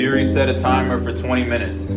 Siri, set a timer for 20 minutes.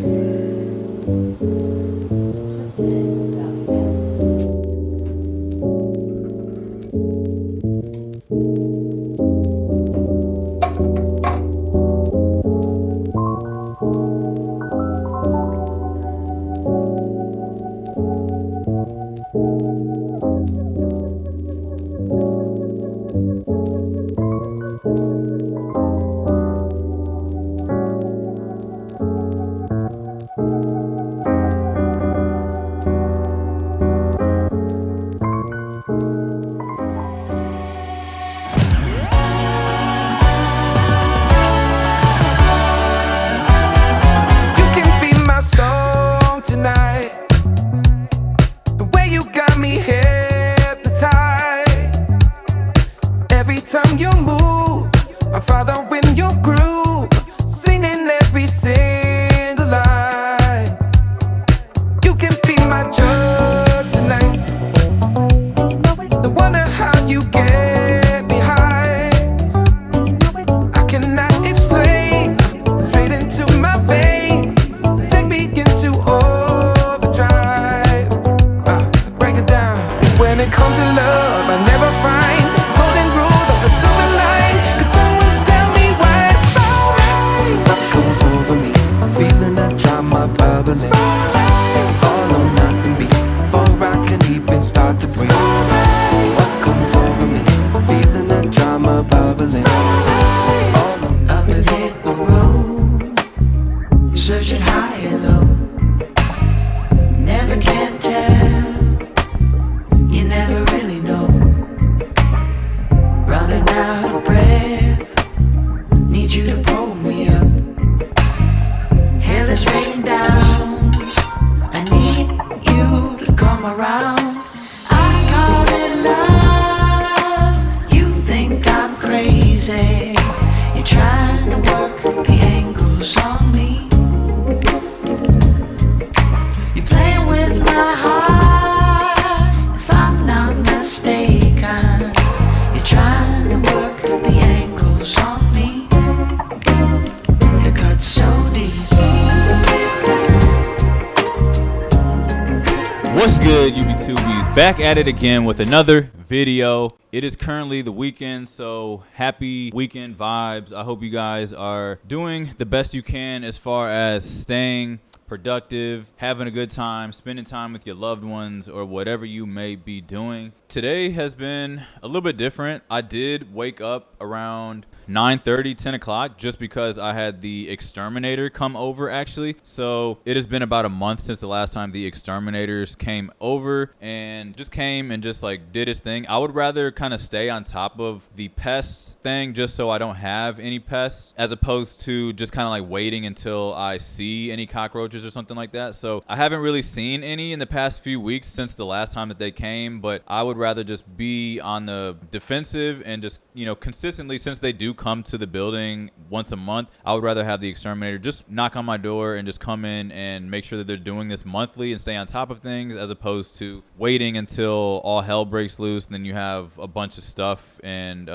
What's good, UB2Bs? Back at it again with another video. It is currently the weekend, so happy weekend vibes. I hope you guys are doing the best you can as far as staying productive, having a good time, spending time with your loved ones, or whatever you may be doing. Today has been a little bit different. I did wake up around 9:30, 10 o'clock just because I had the exterminator come over actually. So it has been about a month since the last time the exterminators came over and just came and just like did his thing. I would rather kind of stay on top of the pests thing just so I don't have any pests as opposed to just kind of like waiting until I see any cockroaches or something like that. So I haven't really seen any in the past few weeks since the last time that they came, but I would rather just be on the defensive and just, you know, consistently, since they do come to the building once a month, I would rather have the exterminator just knock on my door and just come in and make sure that they're doing this monthly and stay on top of things as opposed to waiting until all hell breaks loose and then you have a bunch of stuff and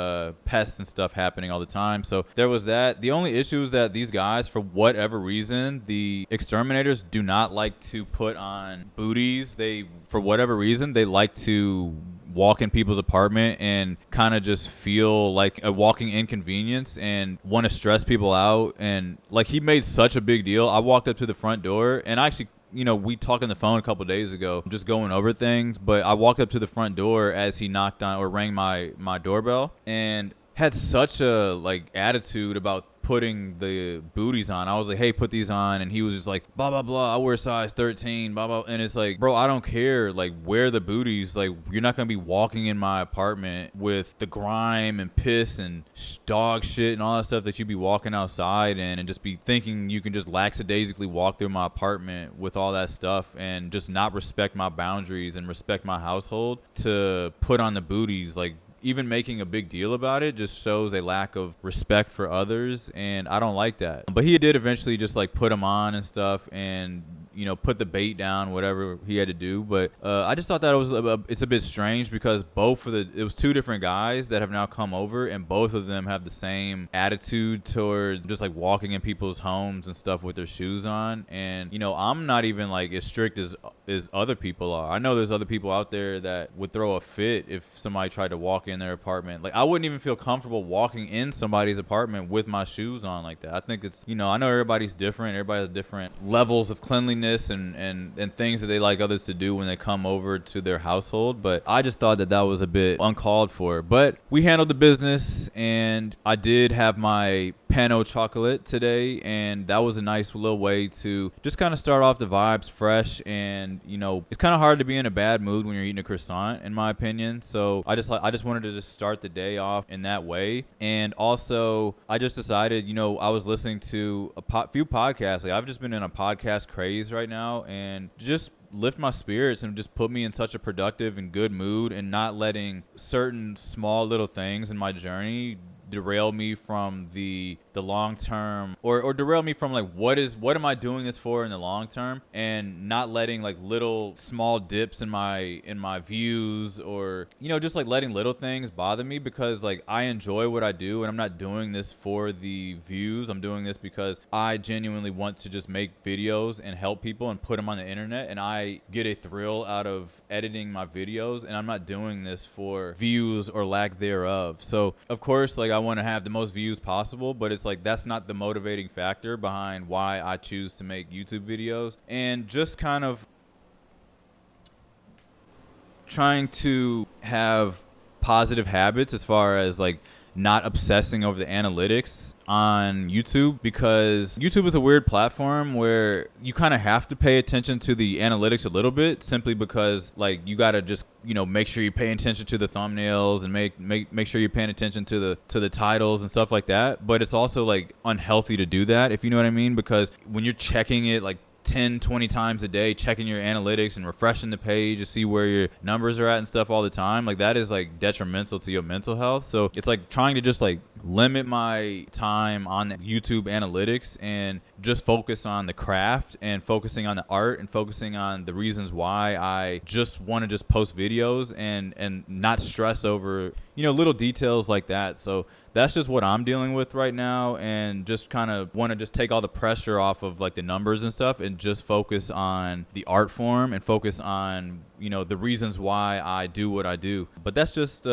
pests and stuff happening all the time. So there was that. The only issue is that these guys, for whatever reason, the exterminators do not like to put on booties. For whatever reason, they like to walk in people's apartment and kind of just feel like a walking inconvenience and want to stress people out. And like, he made such a big deal. I walked up to the front door and I actually, you know, we talked on the phone a couple of days ago just going over things, but I walked up to the front door as he knocked on or rang my doorbell and had such a like attitude about putting the booties on. I was like, hey, put these on. And he was just like, blah, blah, blah. I wear size 13, blah, blah. And it's like, bro, I don't care. Like, wear the booties. Like, you're not going to be walking in my apartment with the grime and piss and dog shit and all that stuff that you be walking outside in and just be thinking you can just lackadaisically walk through my apartment with all that stuff and just not respect my boundaries and respect my household to put on the booties. Like, even making a big deal about it just shows a lack of respect for others, and I don't like that. But he did eventually just like put them on and stuff, and put the bait down, whatever he had to do. But I just thought that it's a bit strange because it was two different guys that have now come over, and both of them have the same attitude towards just like walking in people's homes and stuff with their shoes on. And I'm not even like as strict as other people are. I know there's other people out there that would throw a fit if somebody tried to walk in their apartment. Like I wouldn't even feel comfortable walking in somebody's apartment with my shoes on like that. I think it's I know everybody's different. Everybody has different levels of cleanliness and things that they like others to do when they come over to their household. But I just thought that was a bit uncalled for. But we handled the business, and I did have my pano chocolate today, and that was a nice little way to just kind of start off the vibes fresh. And it's kind of hard to be in a bad mood when you're eating a croissant, in my opinion. So I just wanted to just start the day off in that way. And also I just decided I was listening to a few podcasts. Like I've just been in a podcast craze right now, and just lift my spirits and just put me in such a productive and good mood, and not letting certain small little things in my journey derail me from the long term, or derail me from like what am I doing this for in the long term, and not letting like little small dips in my views, or just like letting little things bother me, because like I enjoy what I do, and I'm not doing this for the views. I'm doing this because I genuinely want to just make videos and help people and put them on the internet, and I get a thrill out of editing my videos, and I'm not doing this for views or lack thereof. So of course, like I want to have the most views possible, but it's like that's not the motivating factor behind why I choose to make YouTube videos. And just kind of trying to have positive habits as far as like not obsessing over the analytics on YouTube, because YouTube is a weird platform where you kind of have to pay attention to the analytics a little bit, simply because like you got to just make sure you're paying attention to the thumbnails, and make sure you're paying attention to the titles and stuff like that. But it's also like unhealthy to do that, if you know what I mean, because when you're checking it like 10-20 times a day, checking your analytics and refreshing the page to see where your numbers are at and stuff all the time, like that is like detrimental to your mental health. So it's like trying to just like limit my time on the YouTube analytics and just focus on the craft, and focusing on the art, and focusing on the reasons why I just want to just post videos, and not stress over little details like that. So that's just what I'm dealing with right now, and just kind of want to just take all the pressure off of like the numbers and stuff, and just focus on the art form, and focus on the reasons why I do what I do. But that's just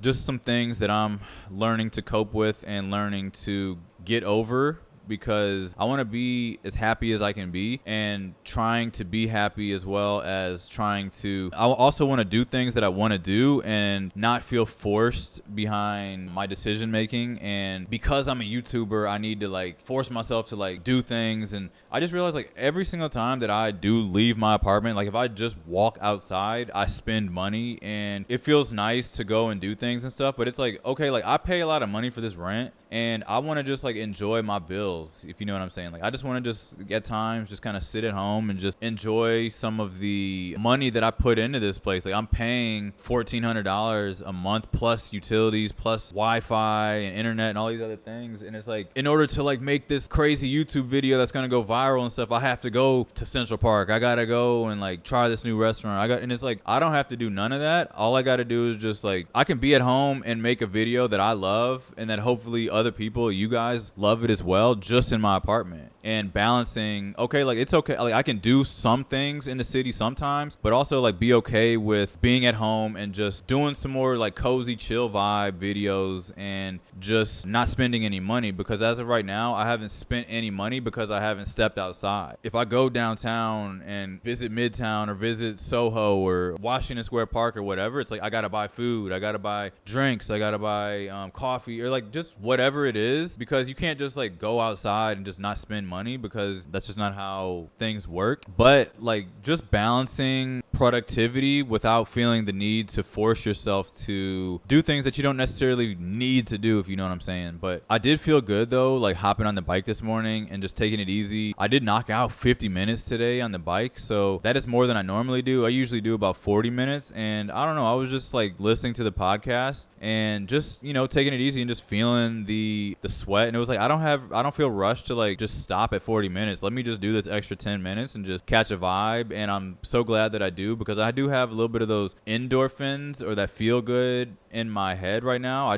just some things that I'm learning to cope with and learning to get over, because I want to be as happy as I can be, and trying to be happy as well as I also want to do things that I want to do and not feel forced behind my decision making. And because I'm a YouTuber, I need to like force myself to like do things. And I just realized like every single time that I do leave my apartment, like if I just walk outside, I spend money, and it feels nice to go and do things and stuff. But it's like, okay, like I pay a lot of money for this rent, and I want to just like enjoy my bills, if you know what I'm saying. Like I just want to just at times just kind of sit at home and just enjoy some of the money that I put into this place. Like I'm paying $1,400 a month plus utilities, plus Wi-Fi and internet and all these other things. And it's like, in order to like make this crazy YouTube video that's gonna go viral and stuff, I have to go to Central Park. I gotta go and like try this new restaurant. And it's like, I don't have to do none of that. All I gotta do is just like, I can be at home and make a video that I love, and that hopefully other people, you guys, love it as well, just in my apartment. And balancing, okay, like it's okay, like I can do some things in the city sometimes, but also like be okay with being at home and just doing some more like cozy chill vibe videos, and just not spending any money. Because as of right now, I haven't spent any money because I haven't stepped outside. If I go downtown and visit Midtown, or visit Soho, or Washington Square Park, or whatever, it's like I gotta buy food, I gotta buy drinks, I gotta buy coffee, or like just whatever it is, because you can't just like go outside and just not spend money, because that's just not how things work. But like just balancing productivity without feeling the need to force yourself to do things that you don't necessarily need to do, if you know what I'm saying. But I did feel good though, like hopping on the bike this morning and just taking it easy. I did knock out 50 minutes today on the bike, so that is more than I normally do. I usually do about 40 minutes, and I don't know, I was just like listening to the podcast and just, you know, taking it easy and just feeling the sweat. And it was like, I don't feel rushed to like just stop at 40 minutes. Let me just do this extra 10 minutes and just catch a vibe. And I'm so glad that I do, because I do have a little bit of those endorphins or that feel good in my head right now. I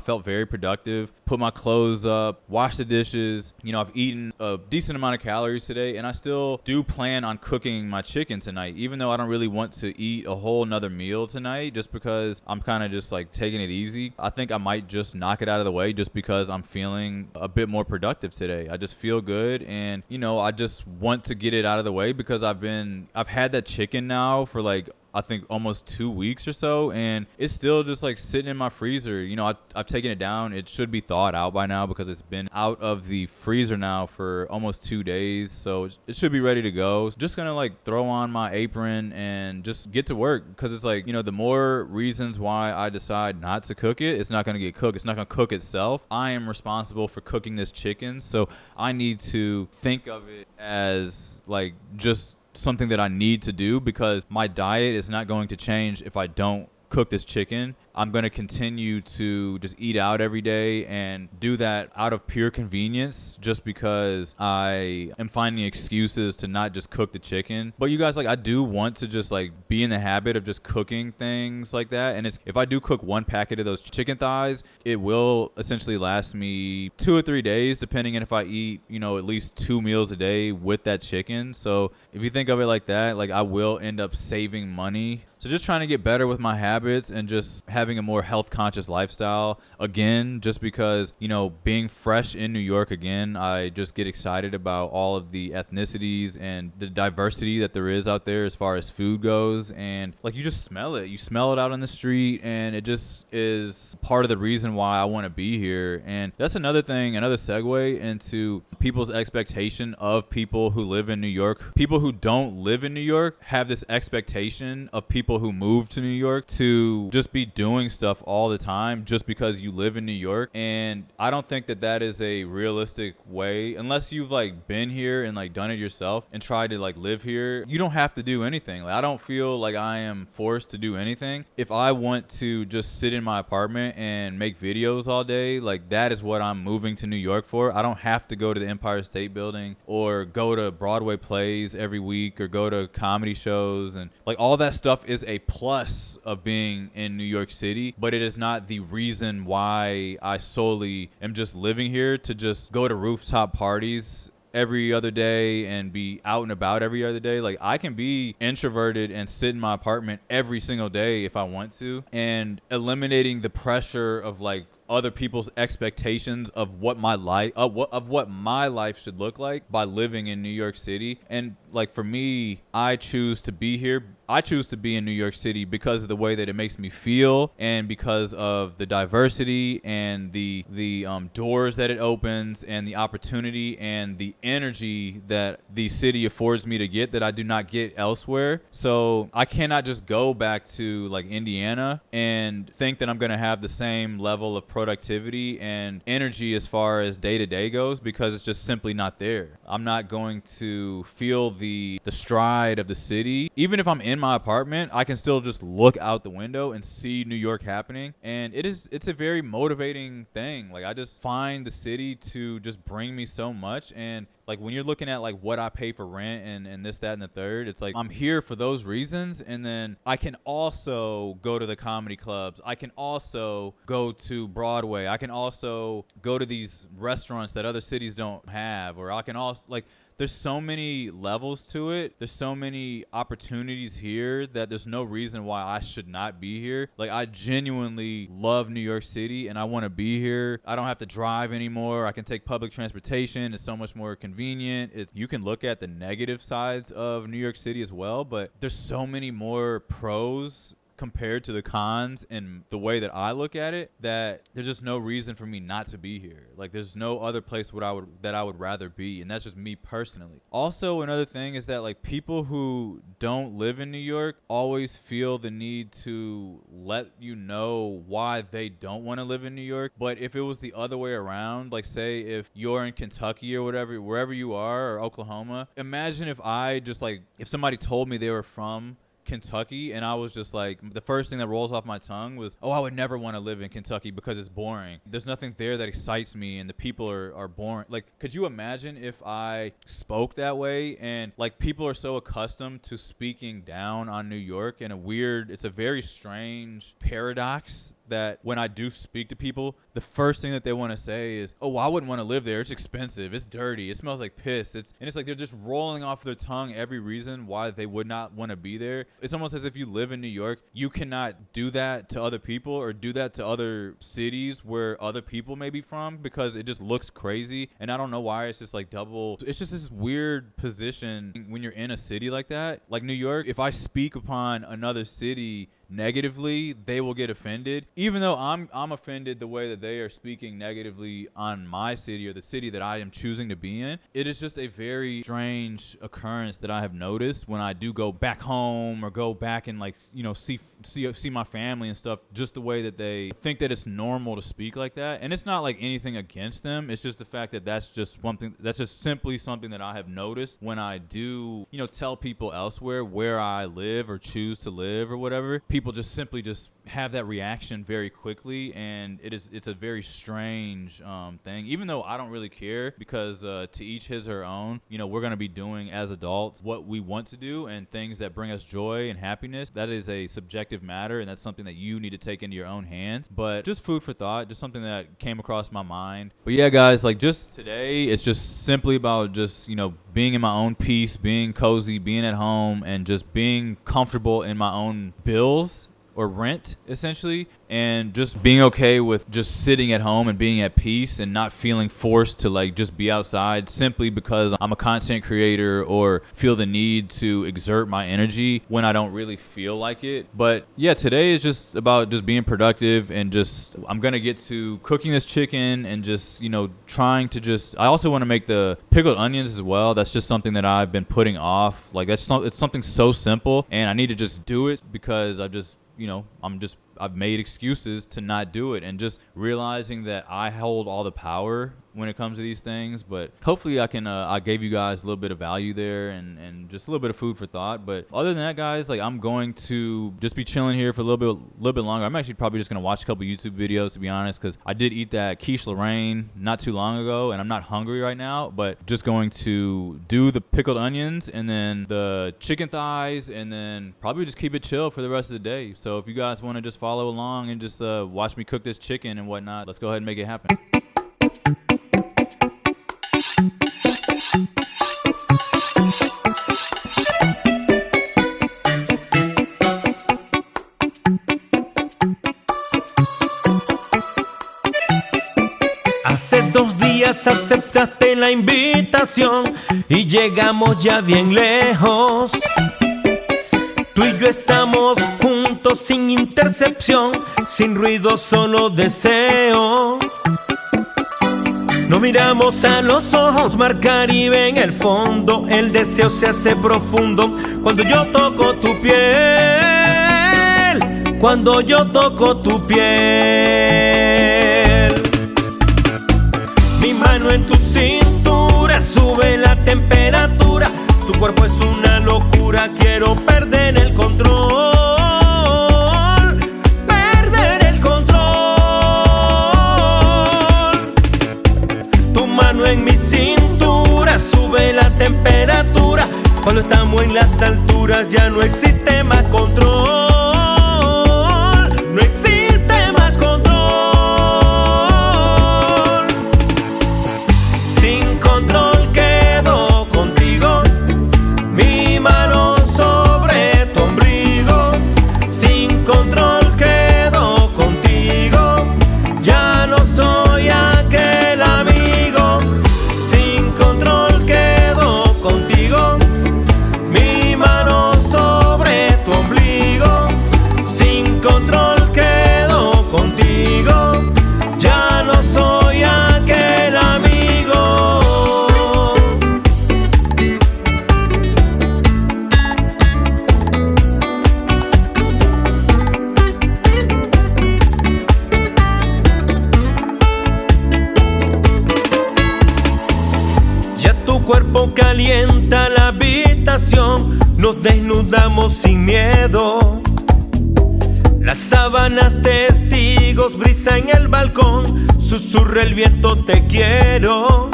felt very productive, put my clothes up, washed the dishes. You know, I've eaten a decent amount of calories today, and I still do plan on cooking my chicken tonight, even though I don't really want to eat a whole nother meal tonight, just because I'm kind of just like taking it easy. I think I might just knock it out of the way just because I'm feeling a bit more productive today. I just feel good, and you know, I just want to get it out of the way because I've had that chicken now for like I think almost 2 weeks or so, and it's still just like sitting in my freezer. You know, I've taken it down. It should be thawed out by now because it's been out of the freezer now for almost 2 days, so it should be ready to go. So just gonna like throw on my apron and just get to work, because it's like, you know, the more reasons why I decide not to cook it, it's not gonna get cooked. It's not gonna cook itself. I am responsible for cooking this chicken, so I need to think of it as like just something that I need to do, because my diet is not going to change if I don't cook this chicken. I'm going to continue to just eat out every day and do that out of pure convenience, just because I am finding excuses to not just cook the chicken. But you guys, like, I do want to just like be in the habit of just cooking things like that. And if I do cook one packet of those chicken thighs, it will essentially last me 2 or 3 days, depending on if I eat, you know, at least 2 meals a day with that chicken. So if you think of it like that, like, I will end up saving money. So just trying to get better with my habits and just having a more health conscious lifestyle again, just because, you know, being fresh in New York again, I just get excited about all of the ethnicities and the diversity that there is out there as far as food goes. And like, you just smell it. You smell it out on the street, and it just is part of the reason why I want to be here. And that's another thing, another segue into people's expectation of people who live in New York. People who don't live in New York have this expectation of people who move to New York to just be doing stuff all the time just because you live in New York. And I don't think that that is a realistic way, unless you've like been here and like done it yourself and tried to like live here. You don't have to do anything. Like, I don't feel like I am forced to do anything. If I want to just sit in my apartment and make videos all day, like, that is what I'm moving to New York for. I don't have to go to the Empire State Building or go to Broadway plays every week or go to comedy shows, and like, all that stuff is a plus of being in New York City, but it is not the reason why I solely am just living here to just go to rooftop parties every other day and be out and about every other day. Like, I can be introverted and sit in my apartment every single day if I want to, and eliminating the pressure of like other people's expectations of what my life should look like by living in New York City. And like, for me, I choose to be here. I choose to be in New York City because of the way that it makes me feel, and because of the diversity and the doors that it opens, and the opportunity and the energy that the city affords me to get that I do not get elsewhere. So I cannot just go back to like Indiana and think that I'm going to have the same level of productivity and energy as far as day to day goes, because it's just simply not there. I'm not going to feel the stride of the city. Even if I'm in my apartment, I can still just look out the window and see New York happening. And it's a very motivating thing. Like, I just find the city to just bring me so much. And like, when you're looking at like what I pay for rent and this, that, and the third, it's like, I'm here for those reasons. And then I can also go to the comedy clubs. I can also go to Broadway. I can also go to these restaurants that other cities don't have. Or I can also, like, there's so many levels to it. There's so many opportunities here that there's no reason why I should not be here. Like, I genuinely love New York City and I want to be here. I don't have to drive anymore. I can take public transportation. It's so much more convenient. You can look at the negative sides of New York City as well, but there's so many more pros compared to the cons and the way that I look at it, that there's just no reason for me not to be here. Like, there's no other place that I would rather be, and that's just me personally. Also, another thing is that, like, people who don't live in New York always feel the need to let you know why they don't want to live in New York. But if it was the other way around, like, say if you're in Kentucky or whatever, wherever you are, or Oklahoma, imagine if if somebody told me they were from Kentucky and I was just like, the first thing that rolls off my tongue was, oh, I would never want to live in Kentucky because it's boring. There's nothing there that excites me, and the people are boring. Like, could you imagine if I spoke that way? And like, people are so accustomed to speaking down on New York in it's a very strange paradox that when I do speak to people, the first thing that they want to say is, oh, I wouldn't want to live there. It's expensive. It's dirty. It smells like piss. It's like they're just rolling off their tongue every reason why they would not want to be there. It's almost as if you live in New York, you cannot do that to other people or do that to other cities where other people may be from, because it just looks crazy. And I don't know why it's just like it's just this weird position when you're in a city like that. Like New York, if I speak upon another city negatively, they will get offended, even though I'm offended the way that they are speaking negatively on my city or the city that I am choosing to be in. It is just a very strange occurrence that I have noticed when I do go back home or go back and, like, you know, see my family and stuff, just the way that they think that it's normal to speak like that. And it's not like anything against them, it's just the fact that that's just simply something that I have noticed when I do, you know, tell people elsewhere where I live or choose to live or whatever. People just simply have that reaction very quickly, and it's a very strange thing, even though I don't really care, because to each his or her own. You know, we're going to be doing as adults what we want to do, and things that bring us joy and happiness, that is a subjective matter, and that's something that you need to take into your own hands. But just food for thought, just something that came across my mind. But yeah, guys, like, just today, it's just simply about just, you know, being in my own peace, being cozy, being at home, and just being comfortable in my own bills or rent, essentially, and just being okay with just sitting at home and being at peace and not feeling forced to, like, just be outside simply because I'm a content creator or feel the need to exert my energy when I don't really feel like it. But yeah, today is just about just being productive, and just I'm gonna get to cooking this chicken and just, you know, trying to I also want to make the pickled onions as well. That's just something that I've been putting off. Like, it's something so simple, and I need to just do it because I've made excuses to not do it, and just realizing that I hold all the power when it comes to these things. But hopefully I gave you guys a little bit of value there, and just a little bit of food for thought. But other than that, guys, like, I'm going to just be chilling here for a little bit longer. I'm actually probably just going to watch a couple YouTube videos, to be honest, because I did eat that quiche Lorraine not too long ago, and I'm not hungry right now. But just going to do the pickled onions and then the chicken thighs, and then probably just keep it chill for the rest of the day. So if you guys want to just follow along and just watch me cook this chicken and whatnot, let's go ahead and make it happen. Hace 2 días aceptaste la invitación y llegamos ya bien lejos. Tú y yo estamos juntos sin intercepción, sin ruido, solo deseo. Nos miramos a los ojos, mar Caribe en el fondo. El deseo se hace profundo cuando yo toco tu piel. Cuando yo toco tu piel. Mi mano en tu cintura sube la temperatura. Tu cuerpo es una locura, quiero perder el control. Perder el control. Tu mano en mi cintura sube la temperatura. Cuando estamos en las alturas ya no existe más control. No existe más control. Sin control quedo contigo. Mi mano sobre tu ombligo. Sin control quedo contigo. Ya no soy aquel amigo. Sin control quedo contigo. Mi mano sobre tu ombligo. Sin cuerpo calienta la habitación. Nos desnudamos sin miedo. Las sábanas testigos, brisa en el balcón, susurra el viento te quiero.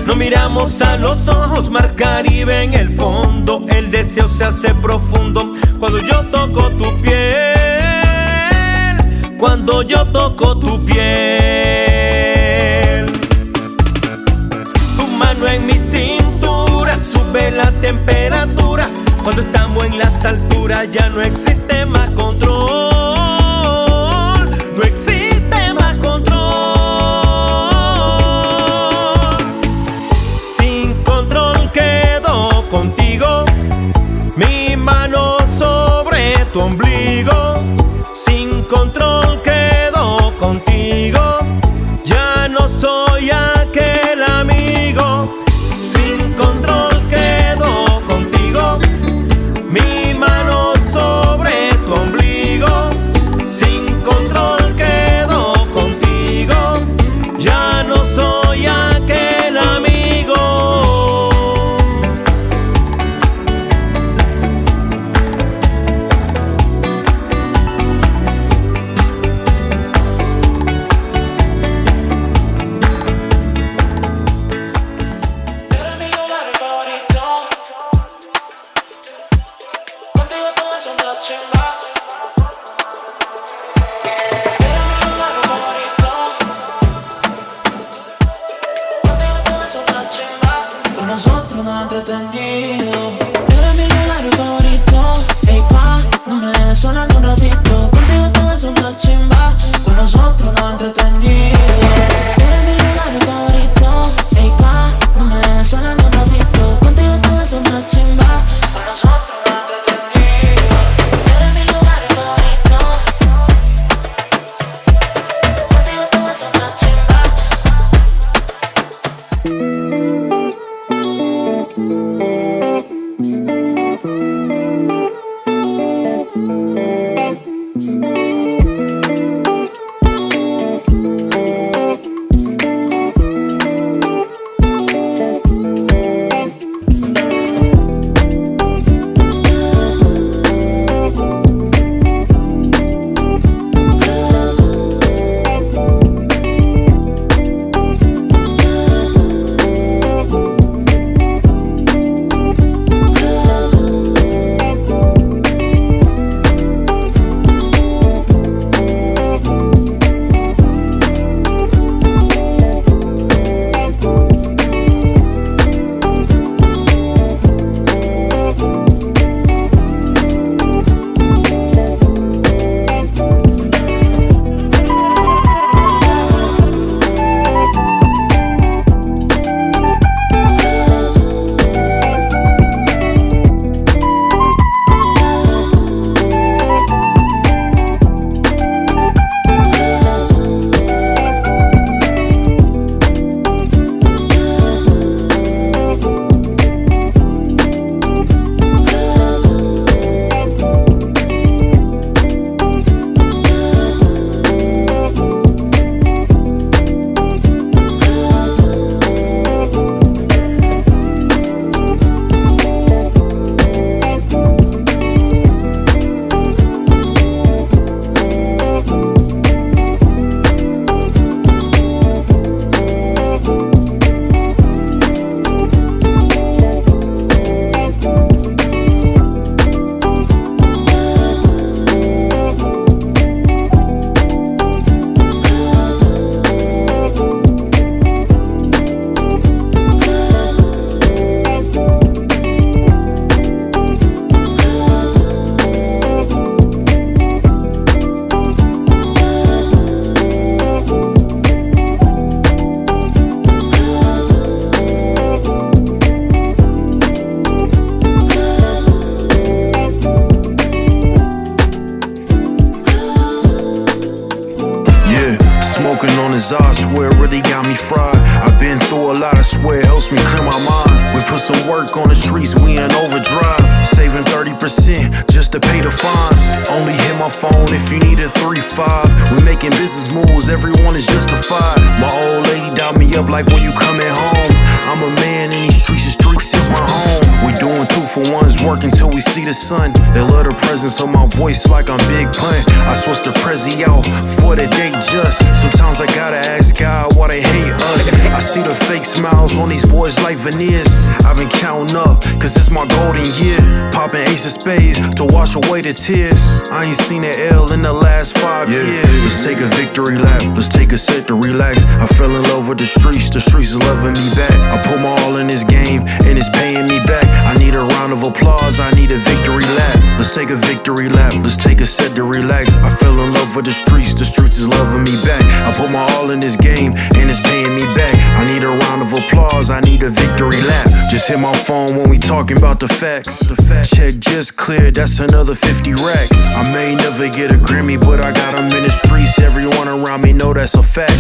Nos miramos a los ojos, mar Caribe en el fondo. El deseo se hace profundo cuando yo toco tu piel. Cuando yo toco tu piel. Tu mano en mi cintura sube la temperatura. Cuando estamos en las alturas ya no existe más control. No existe más control. Sin control quedo contigo. Mi mano sobre tu ombligo. Sin control quedo contigo. Ya no soy aquel amigo. Sin control quedo contigo. Mi mano sobre tu ombligo. Sin control quedo contigo. Ya no soy aquel amigo. Era mi lugar favorito. Contigo todo es una chimba. Era mi lugar favorito. Contigo todo es una chimba. Con nosotros nada entretenido. Era mi lugar favorito. Ey pa, no me dejes sola ni un ratito. Contigo todo es una chimba. Con nosotros nada entretenido. Era mi lugar favorito. Ey pa, no me dejes sola ni un ratito. Contigo todo es una chimba. Con nosotros nada entretenido. Eres mi lugar favorito. Contigo todo es una chimba. I swear really got me fried. I've been through a lot, I swear it helps me clear my mind. We put some work on the streets, we in overdrive. Saving 30% just to pay the fines. Only hit my phone if you need a 3-5. We making business moves, everyone is justified. My old lady dialed me up like when you coming home. I'm a man in these streets is my home. We doing 2 for 1s, work until we see the sun. They love the presence of my voice like I'm Big Pun. I switched the Prezi out for the day just. Sometimes I gotta ask God why they hate us. I see the fake smiles on these boys like veneers. I've been counting up, cause it's my golden year. Popping ace of spades to wash away the tears. I ain't seen an L in the last 5 years. Let's take a victory lap, let's take a set to relax. I fell in love with the streets is loving me back. I put my all in this game, and it's paying me back. I need a round of applause, I need a victory lap. Let's take a victory lap, let's take a set to relax. I fell in love with the streets is loving me back. I put my all in this game, and it's paying me back. I need a round of applause, I need a victory lap. Just hit my phone when we talking about the facts. Check just cleared, that's another 50 racks. I may never get a Grammy, but I got them in the streets. Everyone around me know that's a fact.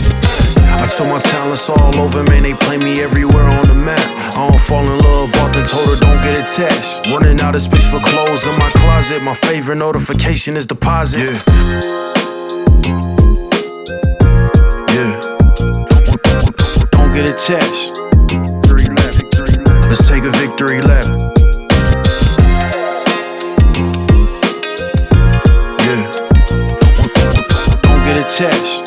I took my talents all over, man, they play me everywhere on the map. I don't fall in love often, told her don't get attached. Running out of space for clothes in my closet. My favorite notification is deposits. Yeah. Don't get attached. Let's take a victory lap. Yeah. Don't get attached.